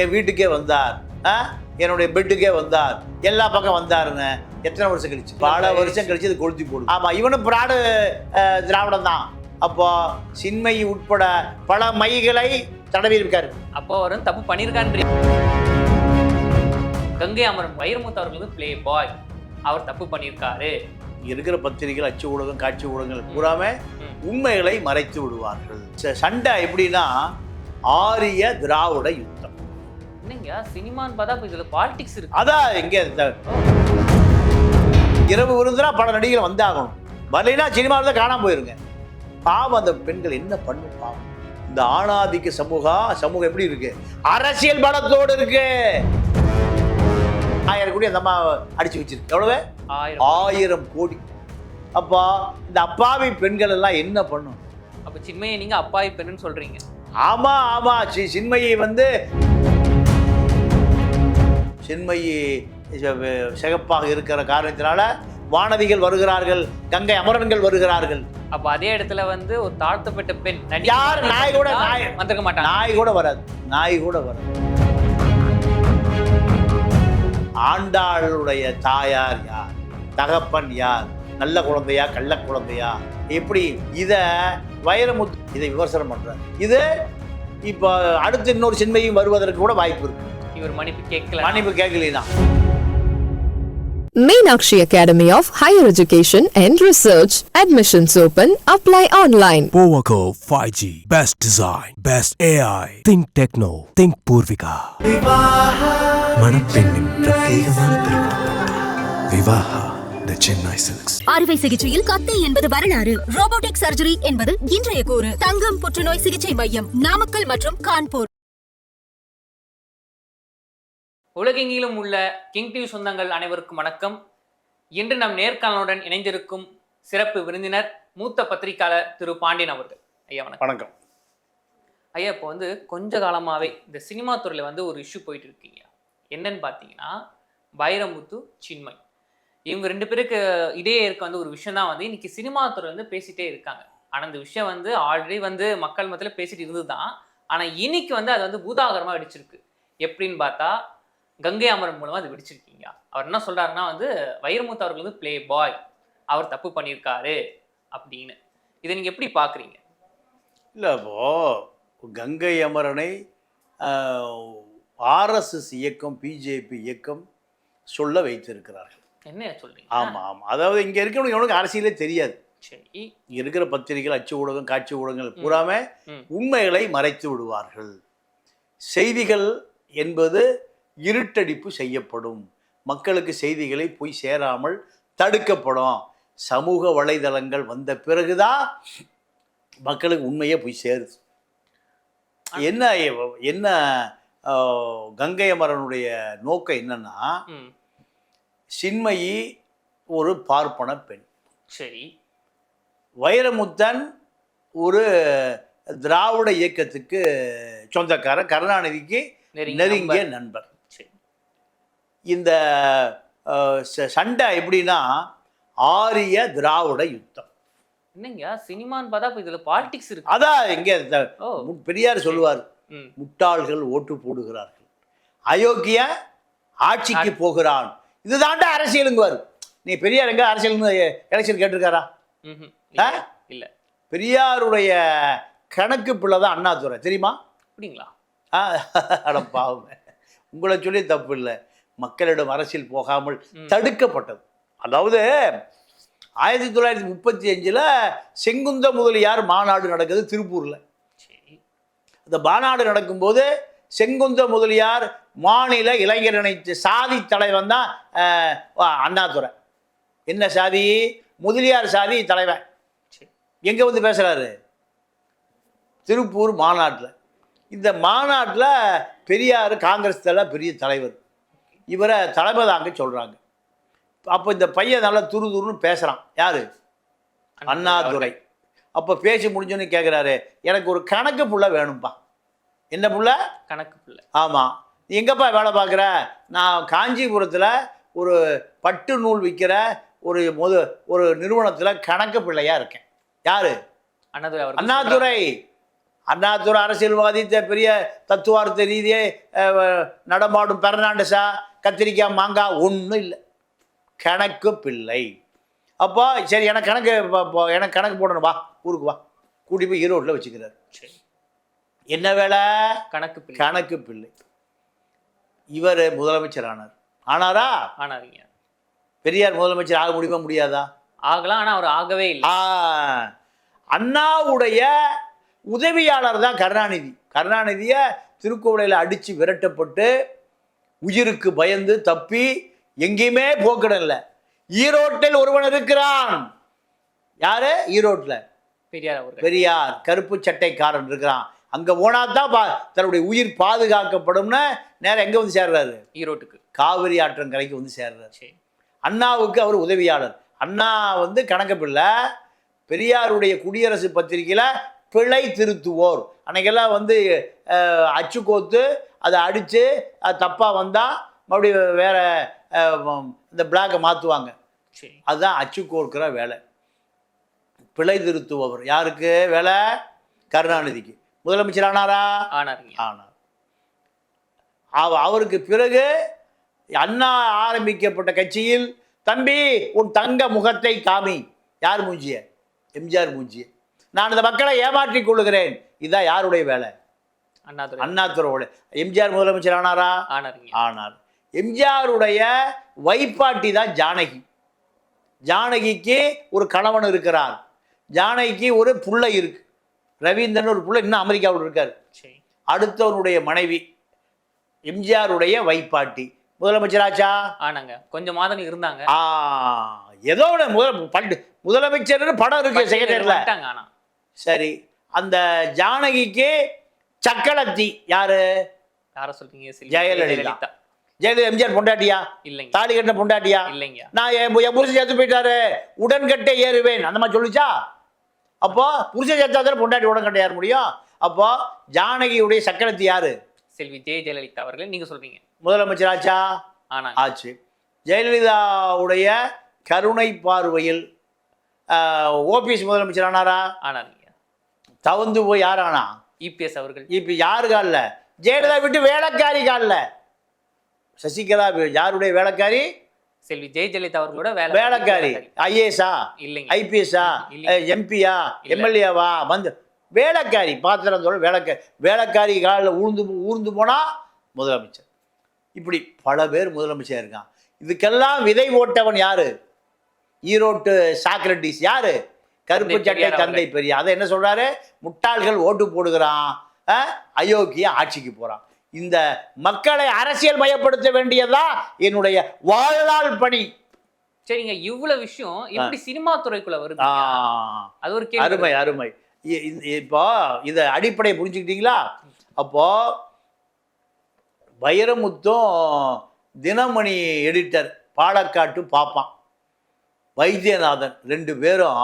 என் வீட்டுக்கே வந்தார், என்னுடைய பெட்டுக்கே வந்தார், எல்லா பக்கம் வந்தாருன்னு எத்தனை வருஷம் கழிச்சு? பல வருஷம் கழிச்சு இது கொளுத்தி போடும். ஆமா, இவனும் பிராடு திராவிடம் தான். அப்போ சின்மயி உட்பட பல மைகளை தடவி இருக்காரு. அப்போ அவரும் தப்பு பண்ணியிருக்கான்றீங்க. கங்கை அமரன் வைரமுத்து அவர்களுக்கு பிளே பாய், அவர் தப்பு பண்ணியிருக்காரு. இருக்கிற பத்திரிகைகள், அச்சு ஊடகம், காட்சி ஊடகங்கள் பூராமே உண்மைகளை மறைத்து விடுவார்கள். சண்டை எப்படின்னா ஆரிய திராவிட யுத்தம். என்னங்க சினிமான்னு பார்த்தா இதுல பாலிடிக்ஸ் இருக்கு. அதான் எங்க இரவு விருந்துனா பல நடிகர்கள் வந்தாகணும், வரலைன்னா சினிமாவில் தான் காணாம போயிருங்க. பாவம் அந்த பெண்கள் என்ன பண்ணும் பாவம். இந்த ஆணாதிக்க சமூகம் எப்படி இருக்கு? அரசியல் பலத்தோடு இருக்கு. 1000 கோடி அந்த அம்மா அடிச்சு வச்சிருக்கு. எவ்வளவு? 1000 கோடி. அப்போ இந்த அப்பாவி பெண்கள் எல்லாம் என்ன பண்ணும்? அப்ப சின்மயை நீங்க அப்பாவி பெண்ணுன்னு சொல்றீங்க? ஆமா ஆமா, சின்மயி சின்மயி சிகப்பாக இருக்கிற காரணத்தினால வானதிகள் வருகிறார்கள், கங்கை அமரன்கள் வருகிறார்கள். அப்ப அதே இடத்துல ஒரு தாழ்த்தப்பட்ட பெண் யார்? நாய் கூட வந்திருக்க மாட்டாங்க. நாய் கூட வராது. ஆண்டாளுடைய தாயார் யார்? தகப்பன் யார்? நல்ல குழந்தையா கள்ள குழந்தையா? எப்படி இத வைரமுத்து இதை விமர்சனம் பண்றாரு. இது இப்போ அடுத்து இன்னொரு சின்மையும் வருவதற்கு கூட வாய்ப்பு இருக்கு. இவர் மன்னிப்பு கேட்கலனா Meenakshi Academy of Higher Education and Research. Admissions open. Apply online. Powaco 5G. Best design. Best AI. Think Techno. Think Purvika. மணப்பெண்ணின் பிரத்யேகமான திருமணம். Vivaha the Chennai Silks. அறுவை சிகிச்சையில் கத்தை என்பது வரலாறு. ரோபோட்டிக் சர்ஜரி என்பது இன்றைய கூறு. தங்கம் புற்றுநோய் சிகிச்சை மையம் நாமக்கல் மற்றும் கான்பூர். உலகெங்கிலும் உள்ள கிங் டிவி சொந்தங்கள் அனைவருக்கும் வணக்கம். இன்று நம் நேர்காணலுடன் இணைந்திருக்கும் சிறப்பு விருந்தினர் மூத்த பத்திரிகையாளர் திரு பாண்டியன் அவர்கள். ஐயா வணக்கம். வணக்கம் ஐயா. இப்போ கொஞ்ச காலமாகவே இந்த சினிமா துறையில் ஒரு இஷ்யூ போயிட்டு இருக்கீங்க. என்னன்னு பார்த்தீங்கன்னா வைரமுத்து, சின்மய் இவங்க 2 பேருக்கு இடையே இருக்க ஒரு விஷயம் தான் இன்னைக்கு சினிமா துறை பேசிட்டே இருக்காங்க. ஆனால் இந்த விஷயம் ஆல்ரெடி மக்கள் மத்தியில் பேசிட்டு இருந்தது தான். ஆனால் இன்னைக்கு அது பூதாகரமாக வெடிச்சிருக்கு. எப்படின்னு பார்த்தா கங்கை அமரன் மூலமாக அது வெடிச்சிருக்கீங்க. அவர் என்ன சொல்கிறாருன்னா வைரமுத்து அவர்கள் பிளே பாய், அவர் தப்பு பண்ணியிருக்காரு அப்படின்னு. இதை நீங்கள் எப்படி பார்க்குறீங்க? இல்லை, இப்போ கங்கை அமரனை RSS இயக்கம், பிஜேபி இயக்கம் சொல்ல வைத்திருக்கிறார்கள். என்ன சொல்றீங்க? ஆமாம். அதாவது இங்கே இருக்கிறவங்க எவனுக்கு அரசியலே தெரியாது. சரி, இருக்கிற பத்திரிகைகள், அச்சு ஊடகம், காட்சி ஊடகங்கள் பூராமே உண்மைகளை மறைத்து விடுவார்கள். செய்திகள் என்பது இருட்டடிப்பு செய்யப்படும், மக்களுக்கு செய்திகளை போய் சேராமல் தடுக்கப்படும். சமூக வலைதளங்கள் வந்த பிறகுதான் மக்களுக்கு உண்மையே போய் சேருது. என்ன கங்கை அமரனுடைய நோக்கம் என்னன்னா, சின்மயி ஒரு பார்ப்பன பெண். சரி. வைரமுத்தன் ஒரு திராவிட இயக்கத்துக்கு சொந்தக்காரர், கருணாநிதிக்கு நெருங்கிய நண்பர். இந்த சண்டை எப்படின்னா ஆரிய திராவிட யுத்தம். என்னங்க சினிமான்னு பார்த்தா இதுல பாலிடிக்ஸ் இருக்கு. அதான் எங்க பெரியார் சொல்லுவார், முட்டாள்கள் ஓட்டு போடுகிறார்கள், அயோக்கிய ஆட்சிக்கு போகிறான். இதுதாண்டா அரசியலுங்குவார். நீ பெரியார் எங்க அரசியல் எலெக்ஷன் கேட்டிருக்காரா? இல்ல. பெரியாருடைய கணக்கு பிள்ளை தான் அண்ணாதுரை, தெரியுமா? அப்படிங்களா? அட பாவம், உங்களை சொல்லி தப்பு இல்லை. மக்களிடம் அரசியல் போகாமல் தடுக்கப்பட்டது. அதாவது 1935 செங்குந்த முதலியார் மாநாடு நடக்குது திருப்பூர்ல. அந்த மாநாடு நடக்கும்போது செங்குந்த முதலியார் மாநில இளைஞரணி சாதி தலைவன் தான் அண்ணாதுரை. என்ன சாதி? முதலியார் சாதி தலைவன். எங்க பேசுறாரு? திருப்பூர் மாநாட்டில். இந்த மாநாட்டில் பெரியார் காங்கிரஸ் பெரிய தலைவர், இவரை தலைமை தாங்க சொல்கிறாங்க. அப்போ இந்த பையன் நல்லா துருன்னு பேசுகிறான். யார்? அண்ணாதுரை. அப்போ பேசி முடிஞ்சோன்னு கேட்குறாரு, எனக்கு ஒரு கணக்கு புள்ள வேணும்ப்பா. என்ன புள்ள? கணக்கு புள்ள. ஆமாம். நீ எங்கப்பா வேலை பார்க்குற? நான் காஞ்சிபுரத்தில் ஒரு பட்டு நூல் விற்கிற ஒரு நிறுவனத்தில் கணக்கு பிள்ளையாக இருக்கேன். யார்? அண்ணாதுரை. அண்ணாதுரை அண்ணாதுரை அரசியல்வாதி பெரிய தத்துவார்த்த ரீதியே நடமாடும் பெர்னாண்டஸா கத்திரிக்காய் மாங்காய் ஒன்றும் இல்லை, கணக்கு பிள்ளை. அப்போ சரி எனக்கு கணக்கு போடணும், வா ஊருக்கு வா, கூட்டி போய் ஈரோட்டில் வச்சுக்கிறார். சரி, என்ன வேலை? கணக்கு பிள்ளை. இவர் முதலமைச்சர் ஆனாரா? ஆனாருங்க. பெரியார் முதலமைச்சர் ஆக முடியுமா முடியாதா? ஆகலாம், ஆனால் அவர் ஆகவே இல்லை. அண்ணாவுடைய உதவியாளர் தான் கருணாநிதி. கருணாநிதியை திருக்கோவிலையில் அடித்து விரட்டப்பட்டு உயிருக்கு பயந்து தப்பி எங்கேயுமே போக்கிடம் இல்லை. ஈரோட்டில் ஒருவன் இருக்கிறான். யாரு? ஈரோட்டில் பெரியார் கருப்பு சட்டைக்காரன் இருக்கிறான். அங்கே போனால் தான் தன்னுடைய உயிர் பாதுகாக்கப்படும்னு நேரம் எங்கே வந்து சேர்றாரு? ஈரோட்டுக்கு, காவிரி ஆற்றங்கரைக்கு வந்து சேர்றாரு. அண்ணாவுக்கு அவர் உதவியாளர். அண்ணா வந்து கணக்கு பிள்ளை. பெரியாருடைய குடியரசு பத்திரிகையில் பிழை திருத்துவோர் அன்னைக்கெல்லாம் வந்து அச்சு கோத்து அதை அடித்து அது தப்பாக வந்தால் மறுபடியும் வேற இந்த பிளாக்கை மாற்றுவாங்க. அதுதான் அச்சு கோர்க்கிற வேலை. பிழை திருத்துபவர் யாருக்கு வேலை? கருணாநிதிக்கு. முதலமைச்சர் ஆனாரா? ஆனார். அவருக்கு பிறகு அண்ணா ஆரம்பிக்கப்பட்ட கட்சியில் தம்பி உன் தங்க முகத்தை காமி. யார் மூஞ்சிய? எம்ஜிஆர் மூஞ்சிய. நான் இந்த மக்களை ஏமாற்றிக் கொள்ளுகிறேன். இதுதான் யாருடைய வேலை? அண்ணாதுரை. எம்ஜிஆர் முதலமைச்சர் ஆனாரா? ஆனார். எம்ஜிஆருடைய வைப்பாட்டி தான் ஜானகி. ஜானகிக்கு ஒரு கணவன் இருக்கிறார். ஜானகிக்கு ஒரு புள்ளை இருக்கு, ரவீந்திரன் ஒரு புள்ளை, இன்னும் அமெரிக்காவில் இருக்கார். அடுத்தவனுடைய மனைவி எம்ஜிஆருடைய வைப்பாட்டி. முதலமைச்சராச்சா? ஆனாங்க, கொஞ்சம் மாதம் இருந்தாங்க. ஏதோ முதலமைச்சர் படம் இருக்கு செக்ரட்டரியில். சரி, அந்த ஜானகிக்கு சக்கலத்தி யாரு? யார சொல்றீங்க? ஜெயலலிதா. ஜெயலலிதா எம்ஜிஆர் பொண்டாட்டியா? இல்லைங்க. தாலி கட்டின பொண்டாட்டியா? இல்லைங்க. நான் என் புருஷன் சேர்த்து போயிட்டாரு, உடன்கட்டை ஏறுவேன் அந்த மாதிரி சொல்லிச்சா? அப்போ புருஷன் சேர்த்தாதான் பொண்டாட்டி உடன்கட்டை ஏற முடியும். அப்போ ஜானகியுடைய சக்கலத்தி யாரு? செல்வி ஜெயலலிதா அவர்கள். நீங்க சொல்றீங்க முதலமைச்சர் ஆச்சா? ஆச்சு. ஜெயலலிதாவுடைய கருணை பார்வையில் ஓபிஎஸ் முதலமைச்சர் ஆனாரா? ஆனாங்க. தவந்து போய் யார் ஆனா? இபிஎஸ் அவர்கள். இப்ப யாரு காலில்? ஜெயலலிதா விட்டு வேலைக்காரி காலில். சசிகலா யாருடைய வேலைக்காரி? செல்வி ஜெயலலிதா அவர்களோட வேலைக்காரி. ஐஏஎஸ்ஆ? இல்லைங்க. ஐபிஎஸ்ஆ? எம்பியா? எம்எல்ஏவா? வந்து வேலைக்காரி பாத்திரம் வேலைக்காரி காலில் ஊர்ந்து போனா முதலமைச்சர். இப்படி பல பேர் முதலமைச்சர் இருக்கான். இதுக்கெல்லாம் விதை ஓட்டவன் யாரு? ஈரோட்டு சாக்ரட்டிஸ். யாரு? கருப்பு சட்டை தந்தை பெரியார். அதை என்ன சொல்றாரு? முட்டாள்கள் ஓட்டு போடுகிறான், அயோக்கிய ஆட்சிக்கு போறான். இந்த மக்களை அரசியல் மயப்படுத்த வேண்டியதா என்னுடைய வாழ்நாள் பணி. சரிங்க, இவ்வளவு விஷயம் எப்படி சினிமா துறைக்குள்ள வருது? அது ஒரு அருமை அருமை. இப்போ இதை அடிப்படை புரிஞ்சுக்கிட்டீங்களா? அப்போ வைரமுத்தும் தினமணி எடிட்டர் பாலக்காட்டு பாப்பான் வைத்தியநாதன் ரெண்டு பேரும்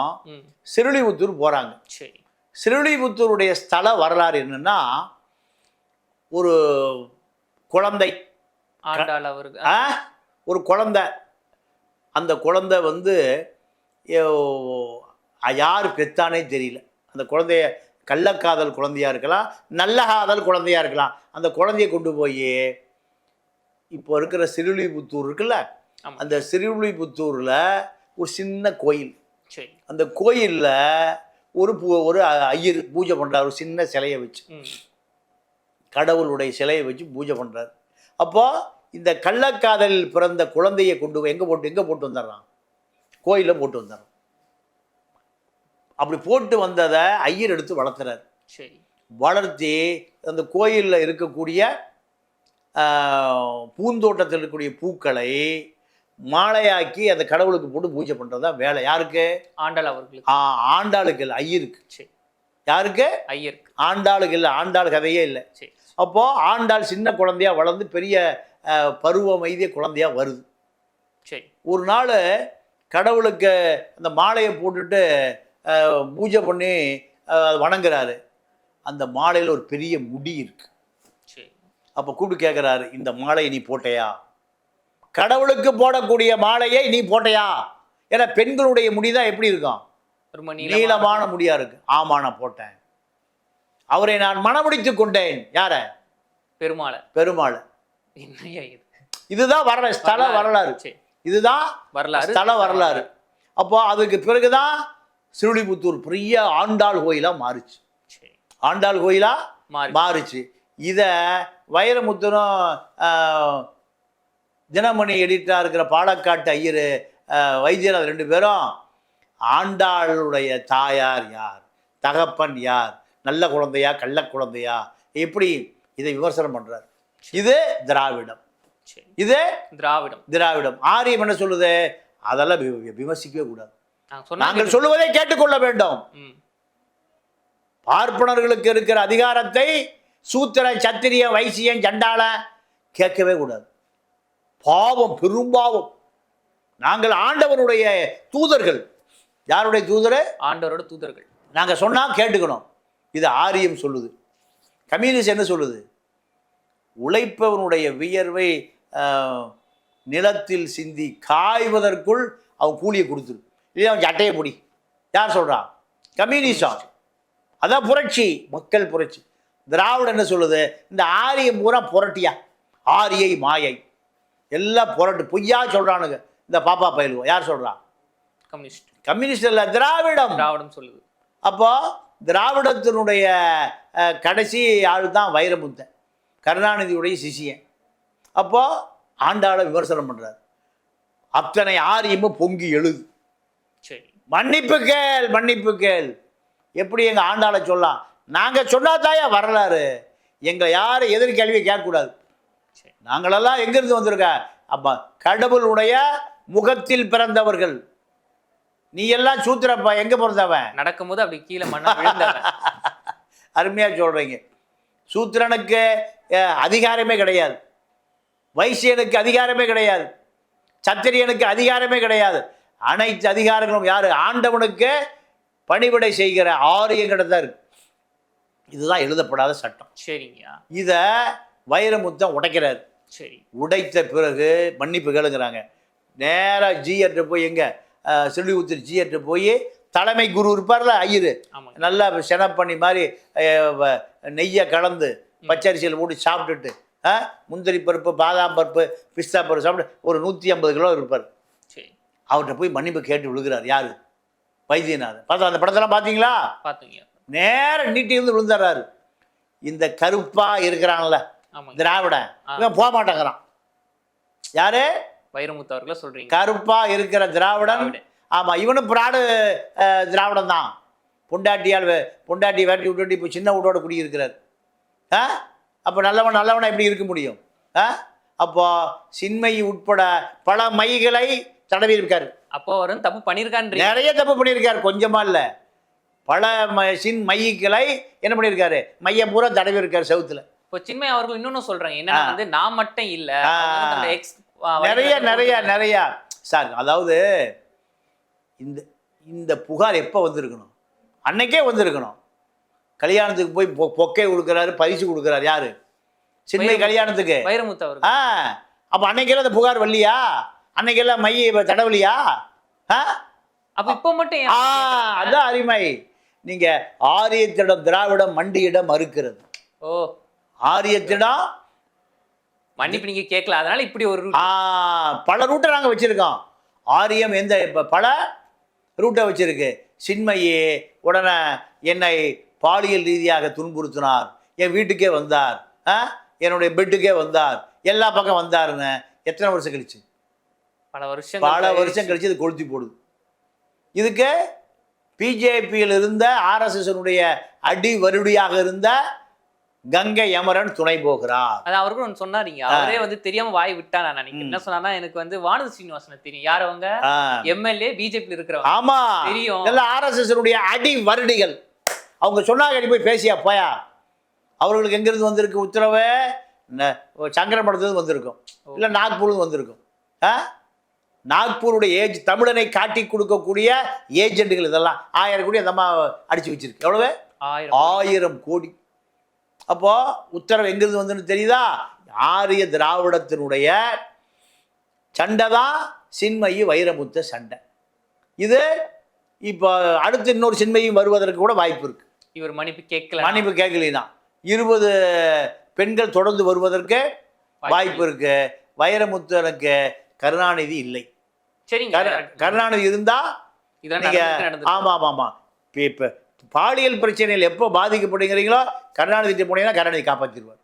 சிறுலிபுத்தூர் போறாங்க. சிறுலிபுத்தூருடைய ஸ்தல வரலாறு என்னன்னா, ஒரு குழந்தை, ஒரு குழந்தை, அந்த குழந்தை வந்து யார் பெத்தானே தெரியல. அந்த குழந்தைய கள்ளக்காதல் குழந்தையா இருக்கலாம், நல்ல காதல் குழந்தையா இருக்கலாம். அந்த குழந்தைய கொண்டு போய் இப்போ இருக்கிற சிறுலிபுத்தூர் இருக்குல்ல, அந்த சிறுலிபுத்தூர்ல ஒரு சின்ன கோயில். அந்த கோயில்ல ஒரு ஐயர் பூஜை பண்றார். ஒரு சின்ன சிலையை வச்சு, கடவுளுடைய சிலையை வச்சு பூஜை பண்றாரு. அப்போ இந்த கள்ளக்காதலில் பிறந்த குழந்தையை கொண்டு போய் எங்க போட்டு வந்துடுறான்? கோயில போட்டு வந்துடுறான். அப்படி போட்டு வந்ததை ஐயர் எடுத்து வளர்த்துறாரு. வளர்த்தி அந்த கோயிலில் இருக்கக்கூடிய பூந்தோட்டத்தில் இருக்கக்கூடிய பூக்களை மாலையாக்கி அந்த கடவுளுக்கு போட்டு பூஜை பண்றது தான் வேலை. யாருக்கு? ஆண்டாள் அவர்களுக்கு. ஆண்டாளுக்கு இல்லை, ஐயருக்கு. யாருக்கு? ஐயருக்கு. ஆண்டாளுக்கு இல்லை, ஆண்டாள் கதையே இல்லை. அப்போ ஆண்டாள் சின்ன குழந்தையா வளர்ந்து பெரிய பருவம் எய்திய குழந்தையா வருது. ஒரு நாள் கடவுளுக்கு அந்த மாலையை போட்டுட்டு பூஜை பண்ணி வணங்குறாரு. அந்த மாலையில் ஒரு பெரிய முடி இருக்கு. அப்போ கூப்பிட்டு கேட்குறாரு, இந்த மாலையை நீ போட்டையா? கடவுளுக்கு போடக்கூடிய மாலையை நீ போட்டையா? ஏன்னா பெண்களுடைய முடிதான் எப்படி இருக்கும்? நீளமான முடியா இருக்கு. ஆமா நான் போட்டேன். அவரை நான் மணமுடித்து கொண்டேன். யார? பெருமாளை. பெருமாளை. என்னையா இது? இதுதான் வரலாறு, ஸ்தல வரலாறு. இதுதான் வரலாறு, ஸ்தல வரலாறு. அப்போ அதுக்கு பிறகுதான் ஸ்ரீவில்லிபுத்தூர் பெரிய ஆண்டாள் கோயிலா மாறுச்சு. ஆண்டாள் கோயிலா மாறுச்சு. இதை வைரமுத்தரும் தினமணி எடிட்டராக இருக்கிற பாலக்காட்டு ஐயர் வைத்தியநாத் 2 பேரும் ஆண்டாளுடைய தாயார் யார், தகப்பன் யார், நல்ல குழந்தையா கள்ள குழந்தையா, எப்படி இதை விமர்சனம் பண்றார். இது திராவிடம், இது திராவிடம். ஆரியம் என்ன சொல்லுது? அதெல்லாம் விமர்சிக்கவே கூடாது. நாங்கள் சொல்லுவதை கேட்டுக்கொள்ள வேண்டும். பார்ப்பனர்களுக்கு இருக்கிற அதிகாரத்தை சூத்திர சத்திரிய வைசியன் சண்டாள கேட்கவே கூடாது. பாவம், பெரும்பாவம். நாங்கள் ஆண்டவனுடைய தூதர்கள். யாருடைய தூதர்? ஆண்டவரோட தூதர்கள். நாங்கள் சொன்னா கேட்டுக்கணும். இது ஆரியம் சொல்லுது. கம்யூனிஸ்ட் என்ன சொல்லுது? உழைப்பவனுடைய வியர்வை நிலத்தில் சிந்தி காய்வதற்குள் அவன் கூலியை கொடுத்துரு, இல்லையா அவன் சட்டையை பிடி. யார் சொல்றான்? கம்யூனிஸ்டம். அதான் புரட்சி, மக்கள் புரட்சி. திராவிடம் என்ன சொல்லுது? இந்த ஆரியம் பூரா புரட்டியா, ஆரியை மாயை எல்லாம் புரட்டு, பொய்யா சொல்றானுங்க இந்த பாப்பா பயிலுவோம். யார் சொல்றான்? கம்யூனிஸ்ட். கம்யூனிஸ்ட் இல்ல, திராவிடம். திராவிடம் சொல்லுது. அப்போ திராவிடத்தினுடைய கடைசி ஆள் தான் வைரமுத்தன், கருணாநிதியுடைய சிஷியன். அப்போ ஆண்டாளை விமர்சனம் பண்றார். அத்தனை ஆரியமும் பொங்கி எழுது. சரி, மன்னிப்பு கேள், மன்னிப்பு கேள். எப்படி எங்க ஆண்டாளை சொல்லலாம்? நாங்க சொன்னாதாயா வரலாறு. எங்களை யாரும் எதிர் கேள்வியை கேட்கக்கூடாது. நாங்களெல்லாம் எங்கிருந்து வந்திருக்க? அப்ப கடவுளுடைய முகத்தில் பிறந்தவர்கள். நீ எல்லாம் சூத்திரப்பா, எங்க பிறந்தவன்? நடக்கும்போது அப்படி கீழே மண்ணா விழுந்தவன். அருமையா சொல்றீங்க. சூத்திரனுக்கு அதிகாரமே கிடையாது, வைசியனுக்கு அதிகாரமே கிடையாது, சத்திரியனுக்கு அதிகாரமே கிடையாது. அனைத்து அதிகாரங்களும் யாரு? ஆண்டவனுக்கு பணிவிடை செய்கிற ஆரியங்கிட்ட இருக்கு. இதுதான் எழுதப்படாத சட்டம். சரிங்க. இத வைரமுத்தம் உடைக்கிறாரு. சரி, உடைத்த பிறகு மன்னிப்பு கேளுங்கிறாங்க. நேராக ஜிஎட்டு போய் எங்க ஸ்ரீவில்லிபுத்தூர் ஜிஎட்டு போய் தலைமை குரு இருப்பார்ல ஐயரு, நல்லா செனப்பண்ணி மாதிரி நெய்யை கலந்து பச்சரிசியில் போட்டு சாப்பிட்டுட்டு முந்திரி பருப்பு, பாதாம் பருப்பு, பிஸ்தா பருப்பு சாப்பிட்டு ஒரு 150 கிலோ இருப்பார். அவர்கிட்ட போய் மன்னிப்பு கேட்டு விழுகிறார். யாரு? வைத்தியநாதன். பார்த்தா அந்த படத்தெல்லாம் பார்த்தீங்களா? பார்த்தீங்க. நேரம் நீட்டி இருந்து விழுந்துடுறாரு. இந்த கருப்பா இருக்கிறான்ல திராவிடன், இவன் போக மாட்டேங்கிறான். யாரு? வைரமுத்து அவர்கள சொல்றீங்க. கருப்பா இருக்கிற திராவிடன். ஆமா, இவனும் பிராடு திராவிடம் தான். பொண்டாட்டி வேட்டி விட்டு இப்போ சின்ன வீட்டோட குடியிருக்கிறார். அப்போ நல்லவனா எப்படி இருக்க முடியும்? அப்போ சின்மை உட்பட பல மைகளை தடவி இருக்காரு. அப்போ அவரும் தப்பு பண்ணியிருக்காரு, நிறைய தப்பு பண்ணியிருக்காரு, கொஞ்சமா இல்லை. பல மைகளை என்ன பண்ணியிருக்காரு? மையம் பூரா தடவி இருக்காரு செவுத்துல. இப்போ சின்மை அவர்கள் இன்னொன்னு சொல்றாங்க, என்னன்னா வந்து நான் மட்டும் இல்ல, நிறைய சார். அதாவது இந்த புகார் எப்போ வந்திருக்கணும்? அன்னைக்கே வந்திருக்கணும். கல்யாணத்துக்கு போய் பொக்கை கொடுக்குறாரு, பரிசு கொடுக்குறாரு. யாரு? சின்மை கல்யாணத்துக்கு வைரமுத்து அவர். அப்ப அன்னைக்கெல்லாம் அந்த புகார் வரலையா? அன்னைக்கெல்லாம் மைய தடவலியா? அப்ப இப்ப மட்டும் அதான் அருமை. நீங்க ஆரியத்திடம் திராவிடம் மண்டியிடம் மறுக்கிறது. ஓ, ஆரியத்திடம் மன்னிப்பு நீங்க கேட்கல, அதனால இப்படி ஒரு பல ரூட்டை நாங்க வச்சிருக்கோம். ஆரியம் எந்த பல ரூட்டை வச்சிருக்கு. சின்மையே உடனே என்னை பாலியல் ரீதியாக துன்புறுத்தினார், என் வீட்டுக்கே வந்தார், என்னுடைய பெட்டுக்கே வந்தார், எல்லா பக்கம் வந்தாருன்னு எத்தனை வருஷம் கழிச்சு? பல வருஷம் கழிச்சு இது கொளுத்தி போடுது. இதுக்கு பிஜேபியில் இருந்த ஆர்எஸ்எஸ்னுடைய அடி வருடியாக இருந்த கங்கை அமரன் துணை போகிறார். அது அவருக்கு ஒன்று சொன்னாருங்க. அவரே வந்து தெரியாம வாய் விட்டா. நான் நினைக்கிறேன் என்ன சொன்னா, எனக்கு வந்து வானதி சீனிவாசனை தெரியும். யார் அவங்க? எம்எல்ஏ, பிஜேபியில் இருக்கிறவங்க. ஆமா, தெரியும். இதெல்லாம் ஆர்எஸ்எஸ்னுடைய அடி வருடிகள். அவங்க சொன்னாங்க, நீ போய் பேசியா போயா. அவர்களுக்கு எங்கிருந்து வந்திருக்கு உத்தரவு? சங்கரமடத்துலேருந்து வந்திருக்கும், இல்லை நாக்பூர்லேருந்து வந்திருக்கும். நாக்பூருடைய தமிழனை காட்டி கொடுக்கக்கூடிய ஏஜென்ட்டுகள் இதெல்லாம் 1000 கோடி அந்த அம்மா அடிச்சு வச்சிருக்கு. எவ்வளவு? 1000 கோடி. அப்போ உத்தரவு எங்கிருந்து வந்துன்னு தெரியுதா? ஆரிய திராவிடத்தினுடைய சண்டை தான் சின்மயி வைரமுத்த சண்டை. இது இப்போ அடுத்து இன்னொரு சின்மையும் வருவதற்கு கூட வாய்ப்பு இருக்கு. இவர் மன்னிப்பு கேட்கல. மன்னிப்பு கேட்கலாம். 20 பெண்கள் தொடர்ந்து வருவதற்கு வாய்ப்பு இருக்கு. வைரமுத்துனுக்கு கருணாநிதி இல்லை. சரிங்க. கருணாநிதி இருந்தா இதெல்லாம் நீங்க நடந்திருக்கு. ஆமா ஆமா ஆமா இப்ப பாலியல் பிரச்சனைகள் எப்போ பாதிக்கப்படுகிறீங்களோ கருணாநிதி போனீங்கன்னா கருணாநிதி காப்பாற்றிடுவார்.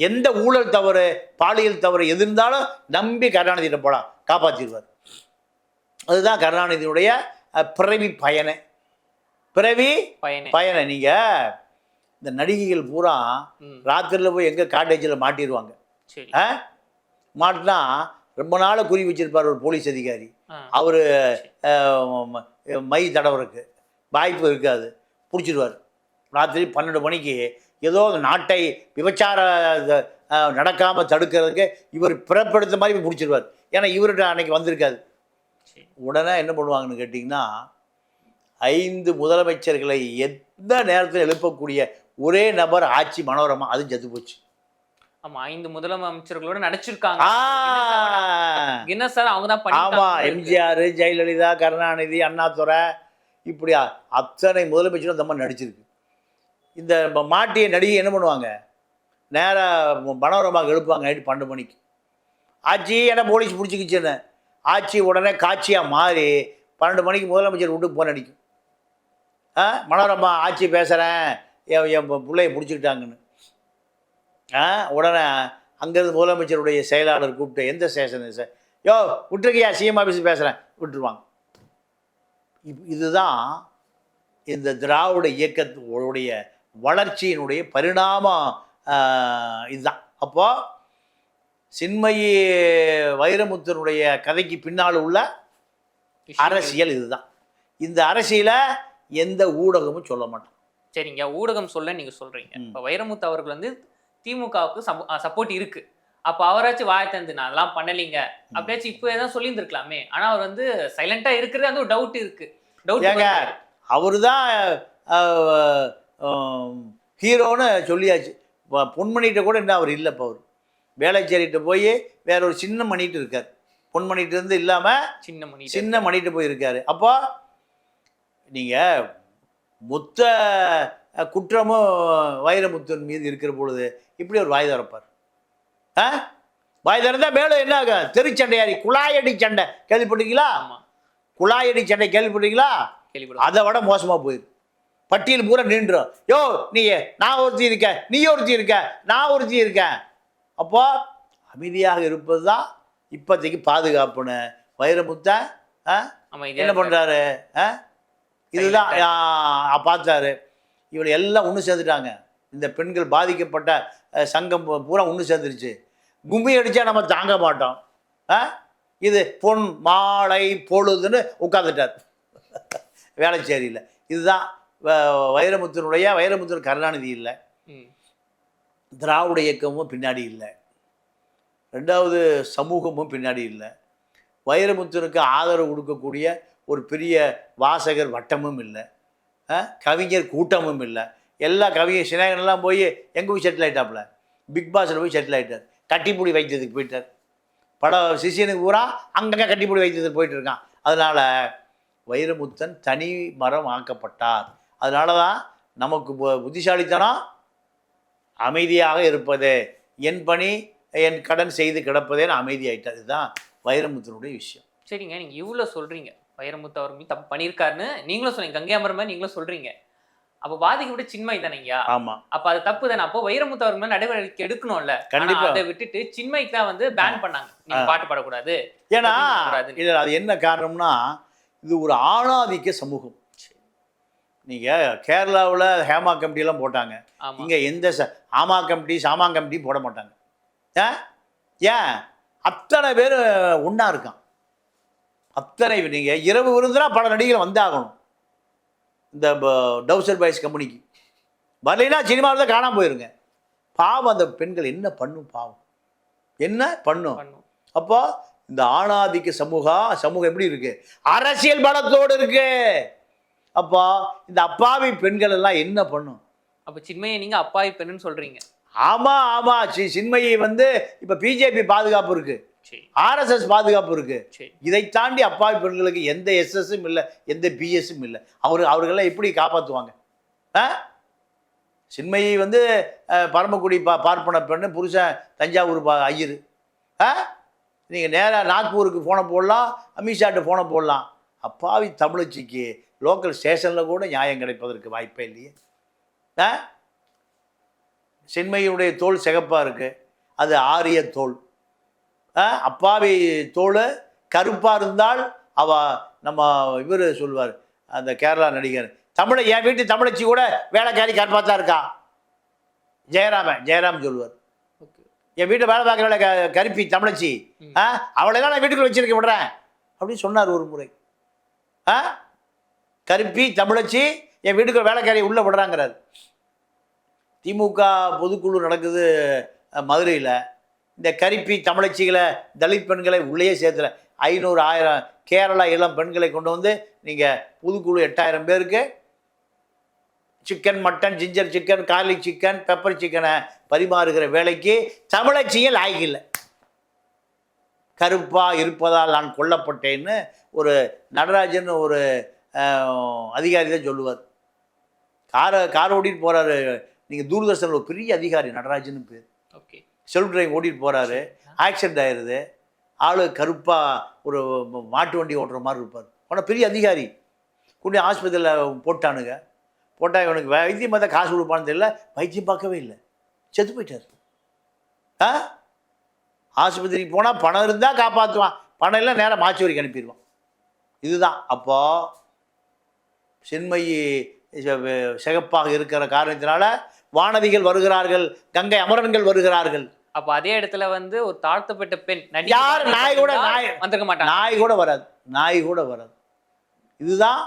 எந்த ஊழல் தவறு பாலியல் தவறு எது இருந்தாலும் நம்பி கருணாநிதியிட்ட போலாம், காப்பாற்றிடுவார். அதுதான் கருணாநிதியுடைய பிறவி பயனை. பிறவி பயனை. நீங்க இந்த நடிகைகள் பூரா ராத்திரியில் போய் எங்க காட்டேஜில் மாட்டிடுவாங்க. மாட்டினா ரொம்ப நாளை குறி வச்சிருப்பார் ஒரு போலீஸ் அதிகாரி. அவரு மை தடவருக்கு வாய்ப்பு இருக்காது, பிடிச்சிடுவார். ராத்திரி 12 மணிக்கு ஏதோ நாட்டை விபச்சார நடக்காமல் தடுக்கிறதுக்கு இவர் பிறப்படுத்த மாதிரி பிடிச்சிடுவார். ஏன்னா இவர்கிட்ட அன்னைக்கு வந்திருக்காது. உடனே என்ன பண்ணுவாங்கன்னு கேட்டிங்கன்னா 5 முதலமைச்சர்களை எந்த நேரத்தில் எழுப்பக்கூடிய ஒரே நபர் ஆட்சி மனோரமா. அது செத்து போச்சு. ஆமா, 5 முதலமைச்சர்களோட நடிச்சிருக்காங்க. அவங்க தான். ஆமா, எம்ஜிஆர், ஜெயலலிதா, கருணாநிதி, அண்ணாதுரை, இப்படியா அத்தனை முதலமைச்சரும் அந்த மாதிரி நடிச்சிருக்கு. இந்த மாட்டிய நடிகை என்ன பண்ணுவாங்க, நேராக மனோரமாவுக்கு எழுப்பாங்க நைட்டு 12 மணிக்கு. ஆட்சி என்ன போலீஸ் பிடிச்சிக்கிச்சுன்னு ஆட்சி உடனே காட்சியாக மாறி 12 மணிக்கு முதலமைச்சர் வீட்டுக்கு போன் அடிக்கும். மனோரமா ஆட்சி பேசுகிறேன், என் பிள்ளைய பிடிச்சிக்கிட்டாங்கன்னு. உடனே அங்கேருந்து முதலமைச்சருடைய செயலாளர் கூப்பிட்டு எந்த ஸ்டேஷன் சார், யோ விட்டுருக்கியா, சிஎம் ஆஃபீஸ் பேசுகிறேன், விட்டுருவாங்க. இதுதான் இந்த திராவிட இயக்கத்துடைய வளர்ச்சியினுடைய பரிணாமம். இதுதான். அப்போ சின்மயி வைரமுத்துனுடைய கதைக்கு பின்னால் உள்ள அரசியல் இதுதான். இந்த அரசியலை எந்த ஊடகமும் சொல்ல மாட்டான். சரிங்க, ஊடகம் சொல்ல நீங்க சொல்றீங்க. இப்போ வைரமுத்து அவர்கள் வந்து திமுகவுக்கு சப்போர்ட் இருக்கு. அப்போ அவராச்சும் வாய தந்து நான் எல்லாம் பண்ணலீங்க அப்படியாச்சும் இப்போ ஏதாவது சொல்லியிருந்துருக்கலாமே. ஆனா அவர் வந்து சைலண்டா இருக்கிறது அந்த ஒரு டவுட் இருக்கு. டவுட் அவரு தான் ஹீரோன்னு சொல்லியாச்சு. பொன்மணிகிட்ட கூட இன்னும் அவர் இல்லை. இப்போ அவர் வேலைச்சேரிகிட்ட போய் வேற ஒரு சின்ன மணிட்டு இருக்கார். பொன்மணிகிட்ட இருந்து இல்லாமல் சின்ன மணிட்டு போயிருக்காரு. அப்போ நீங்கள் மொத்த குற்றமும் வைரமுத்தின் மீது இருக்கிற பொழுது இப்படி ஒரு வாய் திறப்பார். வாய் திறந்தா மேலும் என்ன ஆகும், தெருச்சண்டையாரி குழாயடி சண்டை கேள்விப்பட்டீங்களா? குழாயடி சண்டை கேள்விப்பட்டீங்களா? அதை விட மோசமாக போயிரு. பட்டியல் பூரா நின்றுடும். யோ நீ நான் ஒருத்தி இருக்கேன், நீ ஒருத்தி இருக்க, நான் ஒருத்தி இருக்கேன். அப்போ அமைதியாக இருப்பது தான் இப்போதைக்கு பாதுகாப்புன்னு வைரமுத்த என்ன பண்ணுறாரு, இதுதான் பார்த்தாரு. இவளை எல்லாம் ஒன்று சேர்ந்துட்டாங்க. இந்த பெண்கள் பாதிக்கப்பட்ட சங்கம் பூரா ஒன்று சேர்ந்துருச்சு. கும்மி அடித்தா நம்ம தாங்க மாட்டோம். இது பொன் மாலை பொழுதுன்னு உட்காந்துட்டார் வேலைச்சேரியில். இதுதான் வைரமுத்து கருணாநிதி இல்லை, திராவிட இயக்கமும் பின்னாடி இல்லை, ரெண்டாவது சமூகமும் பின்னாடி இல்லை, வைரமுத்துனுக்கு ஆதரவு கொடுக்கக்கூடிய ஒரு பெரிய வாசகர் வட்டமும் இல்லை, கவிஞர் கூட்டமும் இல்லை. எல்லா கவிஞர் சினேகனெல்லாம் போய் எங்கே போய் செட்டில் ஆகிட்டாப்புல, பிக் பாஸில் போய் செட்டில் ஆகிட்டார். கட்டிப்பூடி வைத்தியத்துக்கு போயிட்டார். சிஷியனுக்கு பூரா அங்கங்கே கட்டிப்பூடி வைத்தியத்துக்கு போயிட்டு இருக்கான். அதனால் வைரமுத்தன் தனி மரம் ஆக்கப்பட்டார். அதனால தான் நமக்கு புத்திசாலித்தனம் அமைதியாக இருப்பது, என் பணி என் கடன் செய்து கிடப்பதேன்னு அமைதியாயிட்டார். இதுதான் வைரமுத்தனுடைய விஷயம். சரிங்க, நீங்கள் இவ்வளோ சொல்கிறீங்க வைரமுத்து அவர் மீது தப்பு பண்ணியிருக்காருன்னு நீங்களும் சொல்றீங்க, கங்கை அமரன் நீங்களும் சொல்கிறீங்க. அப்போ பாதிக்கப்பட்ட சின்மயி தானேங்கய்யா? ஆமாம். அப்போ அது தப்பு தானே. அப்போ வைரமுத்து அவர் மேலே நடவடிக்கை எடுக்கணும்ல. கண்டிப்பாக. அதை விட்டுட்டு சின்மயிக்கு தான் வந்து பேன் பண்ணாங்க, நீங்கள் பாட்டு பாடக்கூடாது. ஏன்னா இதில் அது என்ன காரணம்னா, இது ஒரு ஆணாதிக்க சமூகம். நீங்கள் கேரளாவில் ஹேமா கமிட்டியெல்லாம் போட்டாங்க, இங்கே எந்த ஆமா கமிட்டி சாமா கமிட்டி போட மாட்டாங்க. ஏன் அத்தனை பேர் ஒன்றா இருக்கான். அத்தனை நீங்கள் இரவு விருந்துனா பல நடிகர்கள் வந்தாகணும். இந்த டவுசர் பாய்ஸ் கம்பெனிக்கு வரலைன்னா சினிமாவில் தான் காணாமல் போயிருங்க. பாவம் அந்த பெண்கள் என்ன பண்ணும், பாவம் என்ன பண்ணும். அப்போ இந்த ஆணாதிக்க சமூகம் எப்படி இருக்கு, அரசியல் பலத்தோடு இருக்கு. அப்போ இந்த அப்பாவி பெண்கள் எல்லாம் என்ன பண்ணும்? அப்போ சின்மயை நீங்க அப்பாவி பெண்ணுன்னு சொல்றீங்க? ஆமா ஆமா, சின்மயி வந்து இப்ப பிஜேபி பாதுகாப்பு இருக்கு. சரி ஆர்எஸ்எஸ் பாதுகாப்பு இருக்கு. சரி இதை தாண்டி அப்பாவி பெண்களுக்கு எந்த எஸ்எஸும் இல்லை, எந்த பிஎஸும் இல்லை. அவர்களெல்லாம் எப்படி காப்பாற்றுவாங்க? சின்மயி வந்து பரமக்குடி பார்ப்பன பெண்ணு, புருஷன் தஞ்சாவூர் ஐயர். நீங்கள் நேராக நாக்பூருக்கு ஃபோனை போடலாம், அமித்ஷாட்டு ஃபோனை போடலாம். அப்பாவி தமிழச்சிக்கு லோக்கல் ஸ்டேஷனில் கூட நியாயம் கிடைப்பதற்கு வாய்ப்பே இல்லையே. சின்மயினுடைய தோல் சிகப்பாக இருக்குது, அது ஆரிய தோல். அப்பாவி தோல் கருப்பாக இருந்தால் நம்ம இவர் சொல்வார், அந்த கேரளா நடிகர், தமிழை என் வீட்டு தமிழச்சி கூட வேலைக்காரி கருப்பாக தான் இருக்கா, ஜெயராம் சொல்லுவார். என் வீட்டை வேலை பார்க்குற கருப்பி தமிழச்சி, அவளைதான் நான் வீட்டுக்குள்ள வச்சிருக்க விடுறேன் அப்படின்னு சொன்னார் ஒரு முறை. கருப்பி தமிழச்சி என் வீட்டுக்குள்ள வேலைக்காரியை உள்ளே விடுறாங்கிறார். திமுக பொதுக்குழு நடக்குது மதுரையில். இந்த கருப்பி தமிழச்சிகளை, தலித் பெண்களை உள்ளேயே சேர்த்துல 500 1000 கேரளா இளம் பெண்களை கொண்டு வந்து நீங்கள் பொதுக்குழு 8000 பேருக்கு chicken, mutton, ginger chicken, garlic chicken, pepper சிக்கனை பரிமாறுகிற வேலைக்கு தமிழச்சியில் லாய்க்கில்லை. கருப்பாக இருப்பதால் நான் கொல்லப்பட்டேன்னு ஒரு நடராஜன் ஒரு அதிகாரி தான் சொல்லுவார். கார் ஓட்டிட்டு போகிறாரு. நீங்கள் தூர்தர்ஷனில் ஒரு பெரிய அதிகாரி நடராஜன் பேர். ஓகே, செல்ஃப் டிரைவ் ஓட்டிகிட்டு போகிறாரு, ஆக்சிடென்ட் ஆயிடுது. ஆள் கருப்பாக ஒரு மாட்டு வண்டி ஓட்டுற மாதிரி இருப்பார். ஆனால் பெரிய அதிகாரி. கொண்டு ஆஸ்பத்திரியில் போட்டானுங்க. போட்டால் இவனுக்கு வைத்தியம் பார்த்தா காசு கொடுப்பான்னு தெரியல, வைத்தியம் பார்க்கவே இல்லை, செத்து போயிட்டார். ஆஸ்பத்திரிக்கு போனால் பணம் இருந்தால் காப்பாற்றுவான், பணம் இல்லை நேராக மாச்சி வரைக்கும் அனுப்பிடுவான். இதுதான். அப்போ சின்மயி சிகப்பாக இருக்கிற காரணத்தினால வானதிகள் வருகிறார்கள், கங்கை அமரன்கள் வருகிறார்கள். அப்போ அதே இடத்துல வந்து ஒரு தாழ்த்தப்பட்ட பெண் யார் நாய் கூட வந்திருக்க மாட்டாங்க, நாய் கூட வராது. இதுதான்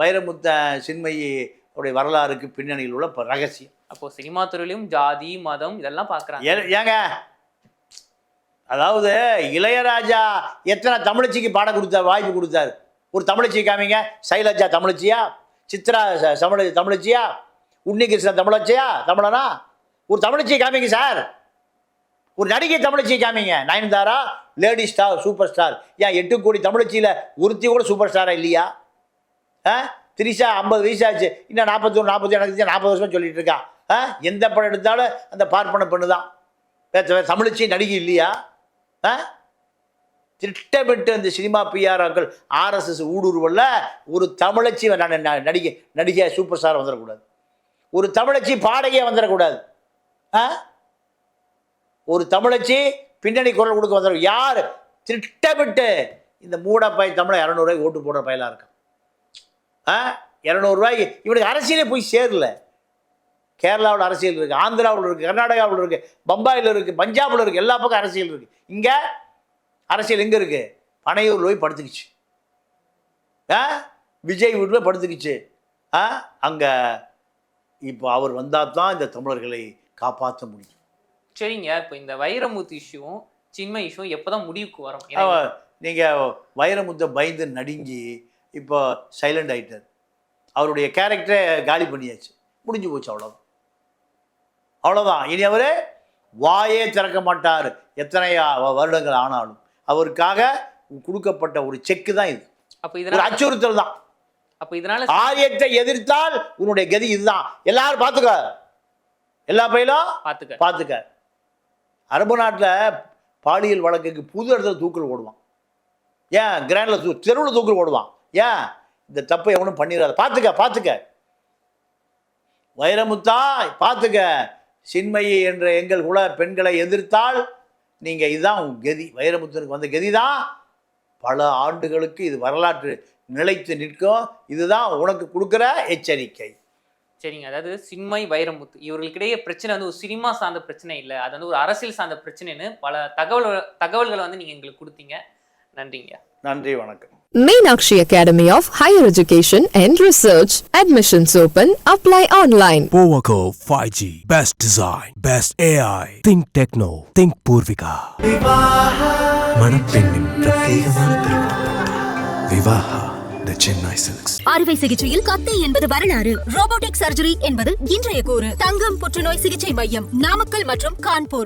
வைரமுத்த சின்மயி உடைய வரலாறுக்கு பின்னணியில் உள்ள ரகசியம். அப்போ சினிமா துறையிலும் ஜாதி மதம் இதெல்லாம் பார்க்குறாங்க. ஏங்க, அதாவது இளையராஜா எத்தனை தமிழச்சிக்கு பாடம் கொடுத்தார், வாய்ப்பு கொடுத்தாரு. ஒரு தமிழச்சி காமிங்க. சைலஜா தமிழச்சியா, சித்ரா தமிழச்சியா, உன்னிகிருஷ்ணன் தமிழச்சியா, தமிழனா? ஒரு தமிழச்சியை காமிங்க சார். ஒரு நடிகை தமிழச்சியை காமிங்க. Nayanthara lady star, super star. ஏன் 8 கோடி தமிழச்சியில் ஒருத்தி கூட சூப்பர் ஸ்டாரா இல்லையா? திரிஷா 50 வயசாச்சு, இன்னும் 41 40 எனக்கு 40 வருஷம் சொல்லிட்டு இருக்கா. எந்த படம் எடுத்தாலும் அந்த பார்ப்பன பெண்ணு தான். தமிழச்சி நடிகை இல்லையா? திட்டமிட்டு அந்த சினிமா பிஆராக்கள் ஆர்எஸ்எஸ் ஊடுருவல்ல ஒரு தமிழச்சி நடிகை சூப்பர் ஸ்டார் வந்துடக்கூடாது, ஒரு தமிழச்சி பாடகையை வந்துடக்கூடாது, ஒரு தமிழச்சி பின்னணி குரல் கொடுக்க வந்துடும். யார் திட்டமிட்டு இந்த மூடப்பாய் தமிழை 200 ரூபாய்க்கு ஓட்டு போடுற பயலாக இருக்கான். 200 ரூபாய்க்கு இவனுக்கு அரசியலே போய் சேரல. கேரளாவில் அரசியல் இருக்குது, ஆந்திராவில் இருக்குது, கர்நாடகாவில் இருக்குது, பம்பாயில் இருக்குது, பஞ்சாபில் இருக்குது, எல்லா பக்கம் அரசியல் இருக்குது. இங்கே அரசியல் எங்கே இருக்குது? பனையூரில் போய் படுத்துக்கிச்சு, விஜய் வீட்டில் படுத்துக்கிச்சு. அங்கே இப்போ அவர் வந்தால் தான் இந்த தமிழர்களை காப்பாற்ற முடியும். சரிங்க, இப்போ இந்த வைரமுத்து இஷ்யூவும் சின்மய் இஷ்யூவும் எப்போ தான் முடிவுக்கு வரும்? நீங்கள் வைரமுத்தை பயந்து நடுங்கி இப்போ சைலண்ட் ஆகிட்டார். அவருடைய கேரக்டரை காலி பண்ணியாச்சு, முடிஞ்சு போச்சு. அவ்வளோதான். இனி அவர் வாயே திறக்க மாட்டார் எத்தனை வருடங்கள் ஆனாலும். அவருக்காக கொடுக்கப்பட்ட ஒரு செக்கு தான் இது. அப்போ இது அச்சுறுத்தல் தான். அப்போ இதனால ஆரியத்தை எதிர்த்தால் உன்னுடைய கதி இதுதான். எல்லாரும் பார்த்துக்க, எல்லா பயிலும் பார்த்துக்க. அரபு நாட்டில் பாலியல் வழக்குக்கு புது இடத்துல தூக்கல் ஓடுவான். ஏன் கிராண்டில் தெருவில் தூக்கல் ஓடுவான்? ஏன் இந்த தப்பை எவனும் பண்ணிடாத, பார்த்துக்க. வைரமுத்தா பார்த்துக்க, சின்மயி என்ற எங்கள் குல பெண்களை எதிர்த்தால் நீங்கள் இதுதான் உன் கதி. வைரமுத்தனுக்கு வந்த கதி தான் பல ஆண்டுகளுக்கு இது வரலாற்று நிலைத்து நிற்கும். இதுதான் உனக்கு கொடுக்குற எச்சரிக்கை. சரிங்க, அதாவது சின்மய் வைரமுத்து இவர்களுக்கிடையே பிரச்சனை வந்து ஒரு சினிமா சார்ந்த பிரச்சனை இல்லை, அது வந்து ஒரு அரசியல் சார்ந்த பிரச்சனைன்னு பல தகவல்களை வந்து நீங்கள் எங்களுக்கு கொடுத்தீங்க. நன்றிங்க. நன்றி, வணக்கம். Meenakshi Academy of Higher Education and Research. Admissions open. Apply online. Powaco 5G. Best design. Best AI. Think Techno. Think Purvika. மணப்பெண்ணின் பிரத்யேகமான திருமணம். Vivaha the Chennai Silks. அறுவை சிகிச்சையில் கத்தை என்பது வரலாறு, ரோபோட்டிக் சர்ஜரி என்பது இன்றைய கூறு. தங்கம் புற்றுநோய் சிகிச்சை மையம், நாமக்கல் மற்றும் கான்பூர்.